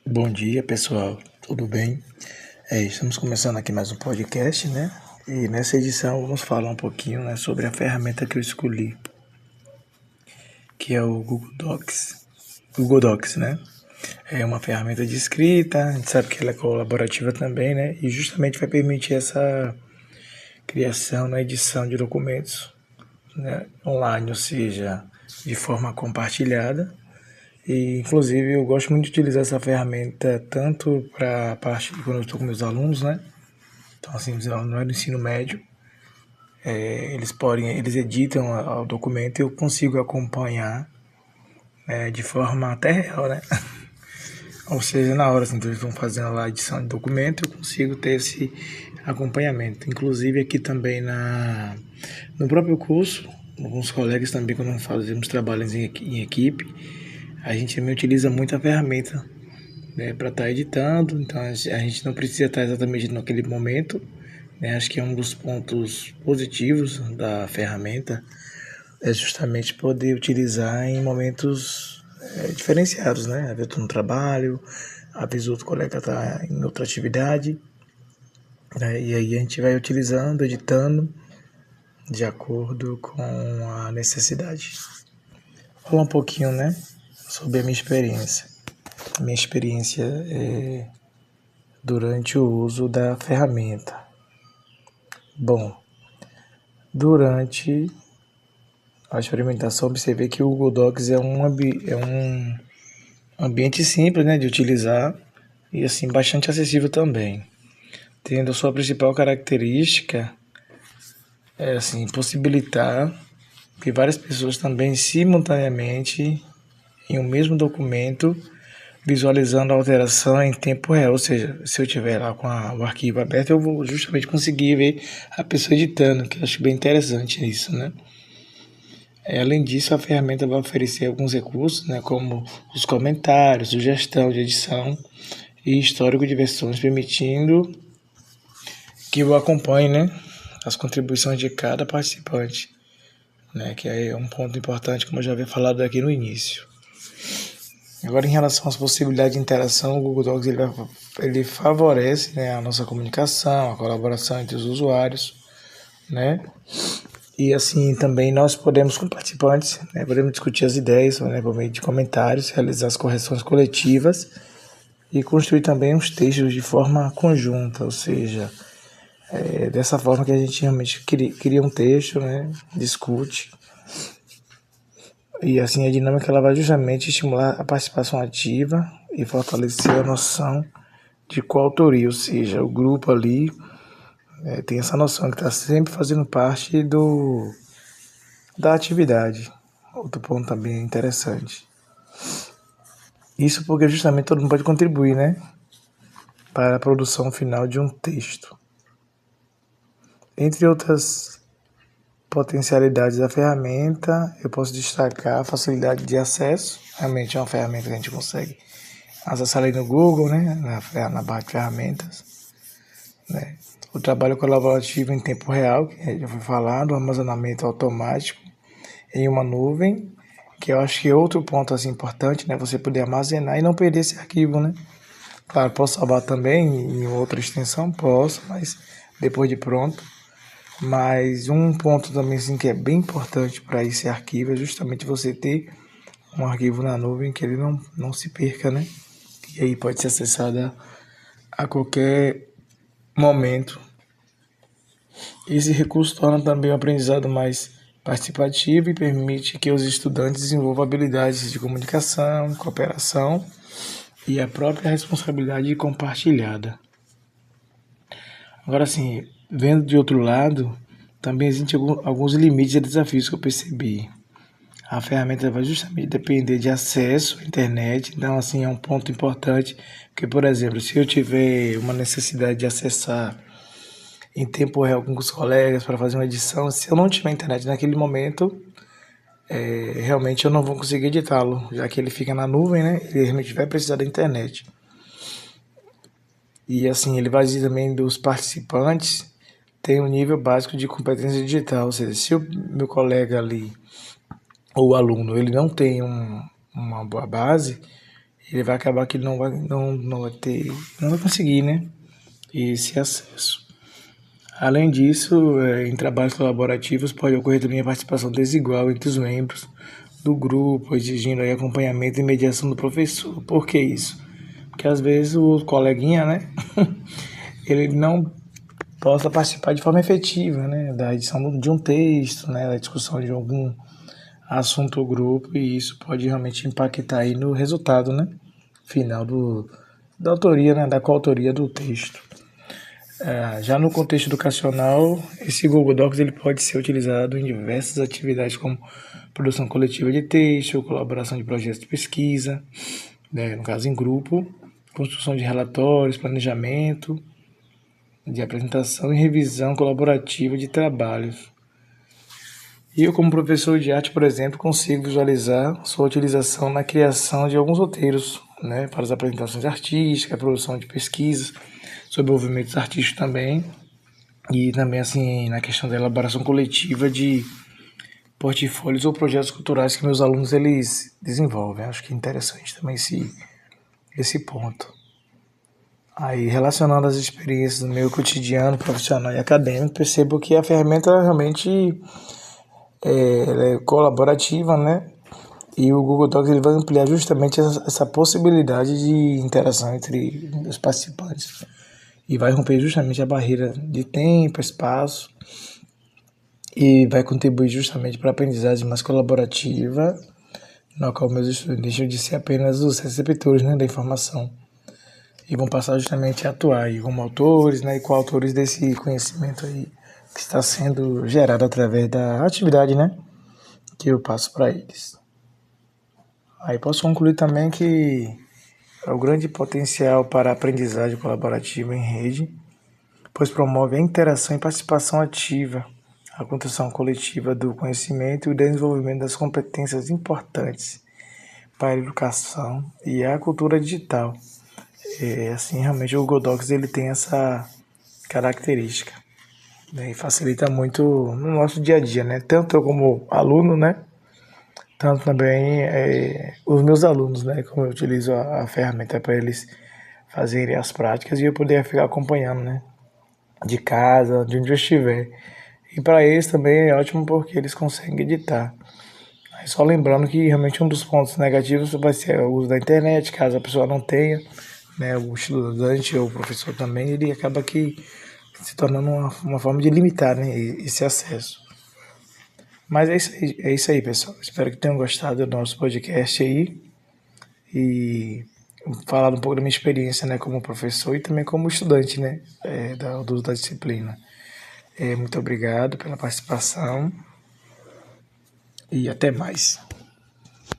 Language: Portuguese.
Bom dia, pessoal. Tudo bem? Estamos começando aqui mais um podcast, né? E nessa edição vamos falar um pouquinho, né, sobre a ferramenta que eu escolhi, que é o Google Docs. Google Docs, né? É uma ferramenta de escrita, a gente sabe que ela é colaborativa também, né? E justamente vai permitir essa criação, né, edição de documentos, né, online, ou seja, de forma compartilhada. E, inclusive, eu gosto muito de utilizar essa ferramenta tanto para a parte de quando eu estou com meus alunos, né? Então, assim, os alunos não é do ensino médio, eles editam o documento e eu consigo acompanhar de forma até real, né? Ou seja, na hora assim, que eles estão fazendo lá a edição de documento, eu consigo ter esse acompanhamento. Inclusive aqui também no próprio curso, alguns colegas também, quando fazemos trabalhos em equipe, a gente também utiliza muito a ferramenta, né, para estar editando, então a gente não precisa estar exatamente naquele momento, né, acho que é um dos pontos positivos da ferramenta, é justamente poder utilizar em momentos diferenciados, né, às vezes eu estou no trabalho, às vezes outro colega está em outra atividade, né, e aí a gente vai utilizando, editando, de acordo com a necessidade. Vou falar um pouquinho, né, sobre a minha experiência. A minha experiência durante o uso da ferramenta. Bom, durante a experimentação observei que o Google Docs é um ambiente simples, né, de utilizar e assim bastante acessível também, tendo a sua principal característica assim possibilitar que várias pessoas também simultaneamente em um mesmo documento visualizando a alteração em tempo real, ou seja, se eu tiver lá com o arquivo aberto, eu vou justamente conseguir ver a pessoa editando, que eu acho bem interessante isso, né? Além disso, a ferramenta vai oferecer alguns recursos, né, como os comentários, sugestão de edição e histórico de versões, permitindo que eu acompanhe, né, as contribuições de cada participante, né, que é um ponto importante, como eu já havia falado aqui no início. Agora, em relação às possibilidades de interação, o Google Docs ele favorece, né, a nossa comunicação, a colaboração entre os usuários, né? E assim também nós podemos, como participantes, né, podemos discutir as ideias, né, por meio de comentários, realizar as correções coletivas e construir também os textos de forma conjunta, ou seja, dessa forma que a gente realmente cria um texto, né, discute. E assim a dinâmica ela vai justamente estimular a participação ativa e fortalecer a noção de coautoria, ou seja, o grupo ali tem essa noção que está sempre fazendo parte da atividade. Outro ponto também interessante. Isso porque justamente todo mundo pode contribuir, né, para a produção final de um texto. Entre outras potencialidades da ferramenta, eu posso destacar a facilidade de acesso. Realmente é uma ferramenta que a gente consegue acessar ali no Google, né, na barra de ferramentas, né. O trabalho colaborativo em tempo real, que já foi falado, o armazenamento automático em uma nuvem, que eu acho que é outro ponto assim importante, né, você poder armazenar e não perder esse arquivo, né. Claro, posso salvar também em outra extensão, posso, mas depois de pronto. Mas um ponto também assim, que é bem importante para esse arquivo é justamente você ter um arquivo na nuvem que ele não se perca, né? E aí pode ser acessado a qualquer momento. Esse recurso torna também o aprendizado mais participativo e permite que os estudantes desenvolvam habilidades de comunicação, cooperação e a própria responsabilidade compartilhada. Agora, assim, vendo de outro lado, também existem alguns limites e desafios que eu percebi. A ferramenta vai justamente depender de acesso à internet, então, assim, é um ponto importante, porque, por exemplo, se eu tiver uma necessidade de acessar em tempo real com os colegas para fazer uma edição, se eu não tiver internet naquele momento, realmente eu não vou conseguir editá-lo, já que ele fica na nuvem, né? Ele realmente vai precisar da internet. E assim, ele vai dizer também dos participantes tem um nível básico de competência digital, ou seja, se o meu colega ali, ou o aluno, ele não tem uma boa base, ele vai acabar que não vai conseguir, né, esse acesso. Além disso, em trabalhos colaborativos pode ocorrer também a participação desigual entre os membros do grupo, exigindo aí acompanhamento e mediação do professor. Por que isso? Porque às vezes o coleguinha, né, ele não possa participar de forma efetiva, né, da edição de um texto, né, da discussão de algum assunto ou grupo, e isso pode realmente impactar aí no resultado, né, final da autoria, né, da coautoria do texto. Já no contexto educacional, esse Google Docs ele pode ser utilizado em diversas atividades como produção coletiva de texto, colaboração de projetos de pesquisa, né, no caso em grupo, construção de relatórios, planejamento, de apresentação e revisão colaborativa de trabalhos. E eu, como professor de arte, por exemplo, consigo visualizar sua utilização na criação de alguns roteiros, né, para as apresentações artísticas, produção de pesquisas sobre movimentos artísticos também, e também assim na questão da elaboração coletiva de portfólios ou projetos culturais que meus alunos eles desenvolvem. Acho que é interessante também esse ponto. Aí, relacionando as experiências do meu cotidiano profissional e acadêmico, percebo que a ferramenta realmente ela é colaborativa, né? E o Google Docs ele vai ampliar justamente essa possibilidade de interação entre os participantes. E vai romper justamente a barreira de tempo, espaço, e vai contribuir justamente para a aprendizagem mais colaborativa, na qual meus estudantes deixam de ser apenas os receptores, né, da informação, e vão passar justamente a atuar aí como autores, né, e coautores desse conhecimento aí que está sendo gerado através da atividade, né, que eu passo para eles. Aí posso concluir também que é o grande potencial para a aprendizagem colaborativa em rede, pois promove a interação e participação ativa, a construção coletiva do conhecimento e o desenvolvimento das competências importantes para a educação e a cultura digital. Assim, realmente o Google Docs ele tem essa característica, né, e facilita muito no nosso dia a dia, né? Tanto eu como aluno, né? Tanto também os meus alunos, né? Como eu utilizo a ferramenta para eles fazerem as práticas e eu poder ficar acompanhando, né? De casa, de onde eu estiver. E para eles também é ótimo porque eles conseguem editar. Aí só lembrando que realmente um dos pontos negativos vai ser o uso da internet, caso a pessoa não tenha, né, o estudante ou o professor também, ele acaba que se tornando uma forma de limitar, né, esse acesso. Mas é isso aí, pessoal. Espero que tenham gostado do nosso podcast aí e falado um pouco da minha experiência, né, como professor e também como estudante, né, da disciplina. Muito obrigado pela participação e até mais.